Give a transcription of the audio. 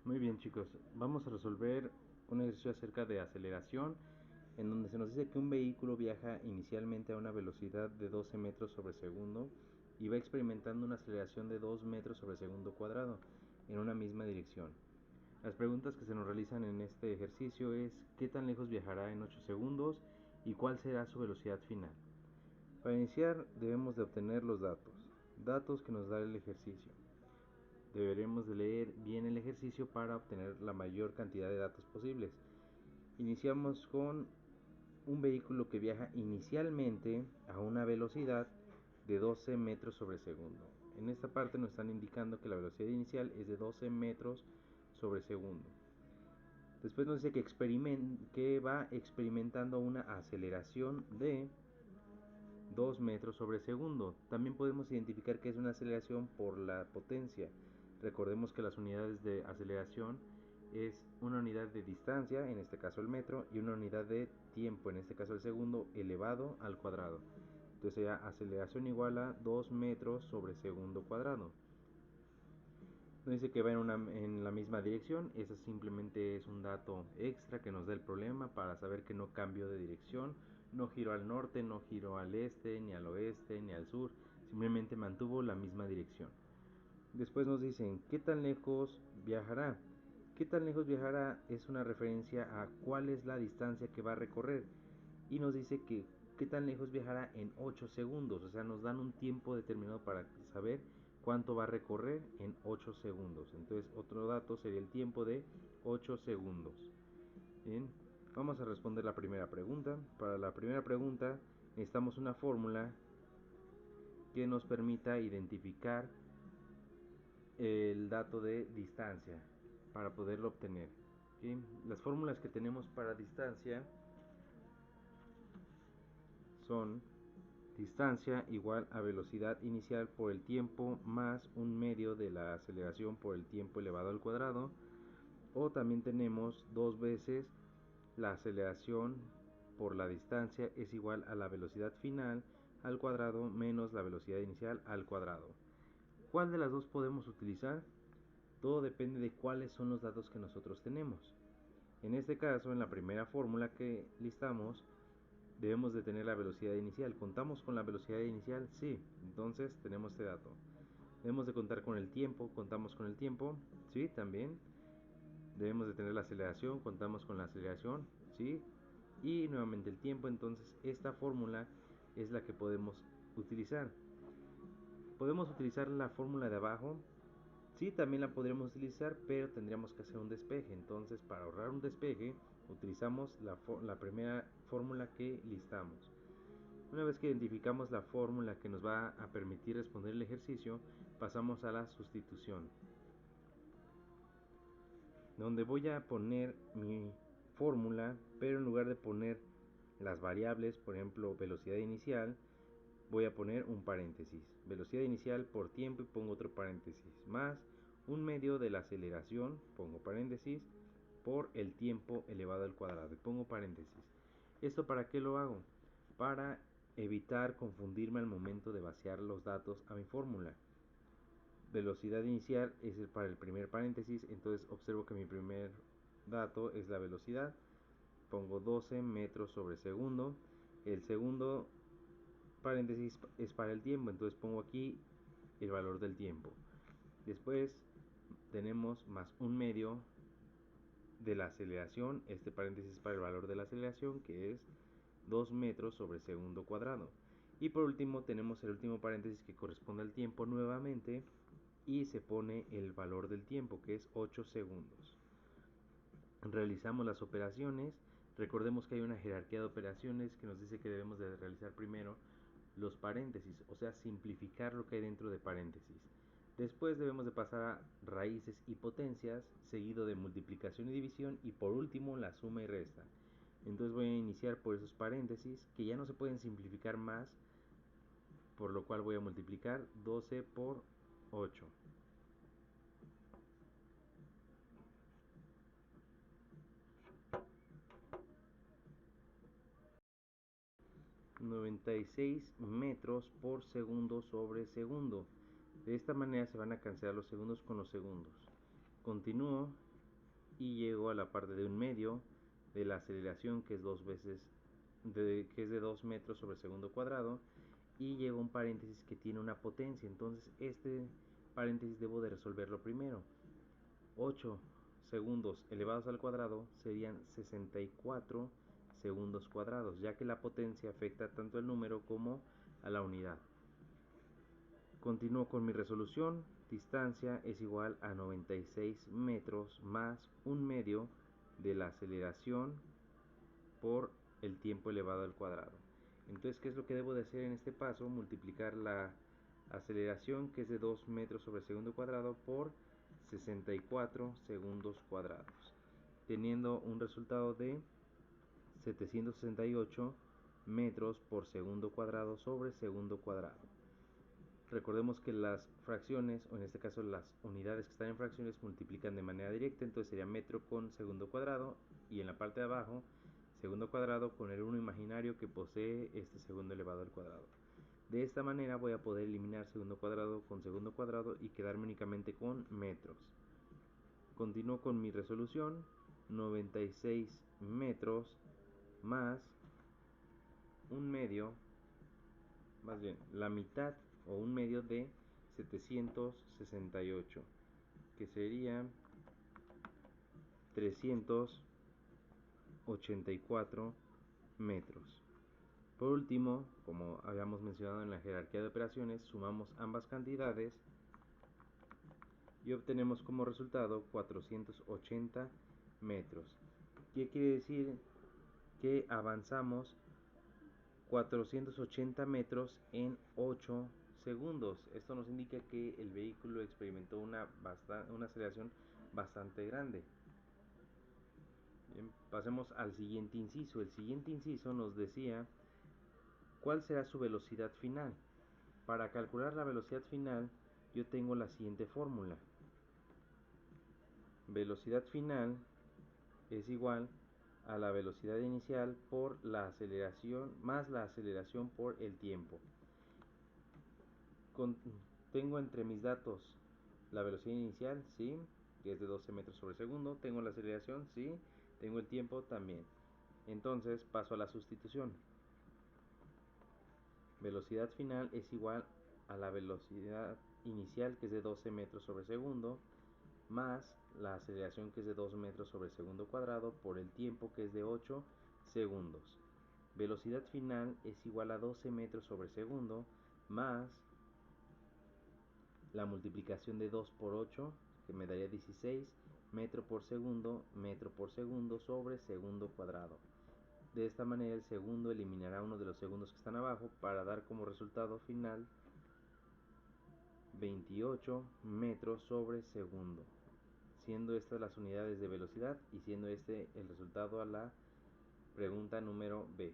Muy bien, chicos, vamos a resolver un ejercicio acerca de aceleración, en donde se nos dice que un vehículo viaja inicialmente a una velocidad de 12 metros sobre segundo y va experimentando una aceleración de 2 metros sobre segundo cuadrado en una misma dirección. Las preguntas que se nos realizan en este ejercicio es ¿qué tan lejos viajará en 8 segundos y cuál será su velocidad final? Para iniciar debemos de obtener los datos que nos da el ejercicio. Deberemos de leer bien el ejercicio para obtener la mayor cantidad de datos posibles. Iniciamos con un vehículo que viaja inicialmente a una velocidad de 12 metros sobre segundo. En esta parte nos están indicando que la velocidad inicial es de 12 metros sobre segundo. Después nos dice que va experimentando una aceleración de 2 metros sobre segundo. También podemos identificar que es una aceleración por la potencia. Recordemos que las unidades de aceleración es una unidad de distancia, en este caso el metro, y una unidad de tiempo, en este caso el segundo, elevado al cuadrado. Entonces sería aceleración igual a 2 metros sobre segundo cuadrado. No dice que va en la misma dirección, eso simplemente es un dato extra que nos da el problema para saber que no cambió de dirección, no giró al norte, no giró al este, ni al oeste, ni al sur, simplemente mantuvo la misma dirección. Después nos dicen, ¿qué tan lejos viajará? ¿Qué tan lejos viajará? Es una referencia a cuál es la distancia que va a recorrer. Y nos dice que qué tan lejos viajará en 8 segundos. O sea, nos dan un tiempo determinado para saber cuánto va a recorrer en 8 segundos. Entonces, otro dato sería el tiempo de 8 segundos. Bien, vamos a responder la primera pregunta. Para la primera pregunta necesitamos una fórmula que nos permita identificar el dato de distancia para poderlo obtener. ¿Sí? Las fórmulas que tenemos para distancia son distancia igual a velocidad inicial por el tiempo más un medio de la aceleración por el tiempo elevado al cuadrado, o también tenemos dos veces la aceleración por la distancia es igual a la velocidad final al cuadrado menos la velocidad inicial al cuadrado. ¿Cuál de las dos podemos utilizar? Todo depende de cuáles son los datos que nosotros tenemos. En este caso, en la primera fórmula que listamos, debemos de tener la velocidad inicial. ¿Contamos con la velocidad inicial? Sí, entonces tenemos este dato. Debemos de contar con el tiempo. ¿Contamos con el tiempo? Sí, también. Debemos de tener la aceleración. ¿Contamos con la aceleración? Sí. Y nuevamente el tiempo. Entonces esta fórmula es la que podemos utilizar. ¿Podemos utilizar la fórmula de abajo? Sí, también la podríamos utilizar, pero tendríamos que hacer un despeje. Entonces, para ahorrar un despeje, utilizamos la primera fórmula que listamos. Una vez que identificamos la fórmula que nos va a permitir responder el ejercicio, pasamos a la sustitución, donde voy a poner mi fórmula, pero en lugar de poner las variables, por ejemplo, velocidad inicial, voy a poner un paréntesis, velocidad inicial por tiempo y pongo otro paréntesis, más un medio de la aceleración, pongo paréntesis, por el tiempo elevado al cuadrado y pongo paréntesis. ¿Esto para qué lo hago? Para evitar confundirme al momento de vaciar los datos a mi fórmula. Velocidad inicial es para el primer paréntesis, entonces observo que mi primer dato es la velocidad, pongo 12 metros sobre segundo, el segundo paréntesis es para el tiempo, entonces pongo aquí el valor del tiempo. Después tenemos más un medio de la aceleración, este paréntesis para el valor de la aceleración, que es 2 metros sobre segundo cuadrado. Y por último tenemos el último paréntesis que corresponde al tiempo nuevamente y se pone el valor del tiempo, que es 8 segundos. Realizamos las operaciones. Recordemos que hay una jerarquía de operaciones que nos dice que debemos de realizar primero los paréntesis, o sea, simplificar lo que hay dentro de paréntesis. Después debemos de pasar a raíces y potencias, seguido de multiplicación y división, y por último la suma y resta. Entonces voy a iniciar por esos paréntesis, que ya no se pueden simplificar más, por lo cual voy a multiplicar 12 por 8. 96 metros por segundo sobre segundo. De esta manera se van a cancelar los segundos con los segundos. Continúo y llego a la parte de un medio de la aceleración, que es que es de 2 metros sobre segundo cuadrado, y llego a un paréntesis que tiene una potencia. Entonces este paréntesis debo de resolverlo primero. 8 segundos elevados al cuadrado serían 64 segundos cuadrados, ya que la potencia afecta tanto al número como a la unidad. Continúo con mi resolución. Distancia es igual a 96 metros más un medio de la aceleración por el tiempo elevado al cuadrado. Entonces, ¿qué es lo que debo de hacer en este paso? Multiplicar la aceleración, que es de 2 metros sobre segundo cuadrado, por 64 segundos cuadrados, teniendo un resultado de 768 metros por segundo cuadrado sobre segundo cuadrado. Recordemos que las fracciones, o en este caso las unidades que están en fracciones, multiplican de manera directa, entonces sería metro con segundo cuadrado, y en la parte de abajo segundo cuadrado con el 1 imaginario que posee este segundo elevado al cuadrado. De esta manera voy a poder eliminar segundo cuadrado y quedarme únicamente con metros. Continúo con mi resolución. 96 metros más un medio, más bien la mitad o un medio de 768, que sería 384 metros. Por último, como habíamos mencionado en la jerarquía de operaciones, sumamos ambas cantidades y obtenemos como resultado 480 metros. ¿Qué quiere decir? Que avanzamos 480 metros en 8 segundos. Esto nos indica que el vehículo experimentó una aceleración bastante grande. Bien, pasemos al siguiente inciso. El siguiente inciso nos decía cuál será su velocidad final. Para calcular la velocidad final, yo tengo la siguiente fórmula. Velocidad final es igual a la velocidad inicial por la aceleración más la aceleración por el tiempo. Tengo entre mis datos la velocidad inicial, sí, que es de 12 metros sobre segundo. Tengo la aceleración, sí. Tengo el tiempo también. Entonces paso a la sustitución. Velocidad final es igual a la velocidad inicial, que es de 12 metros sobre segundo, más la aceleración, que es de 2 metros sobre segundo cuadrado, por el tiempo, que es de 8 segundos. Velocidad final es igual a 12 metros sobre segundo más la multiplicación de 2 por 8, que me daría 16 metro por segundo sobre segundo cuadrado. De esta manera el segundo eliminará uno de los segundos que están abajo para dar como resultado final 28 metros sobre segundo, siendo estas las unidades de velocidad y siendo este el resultado a la pregunta número B.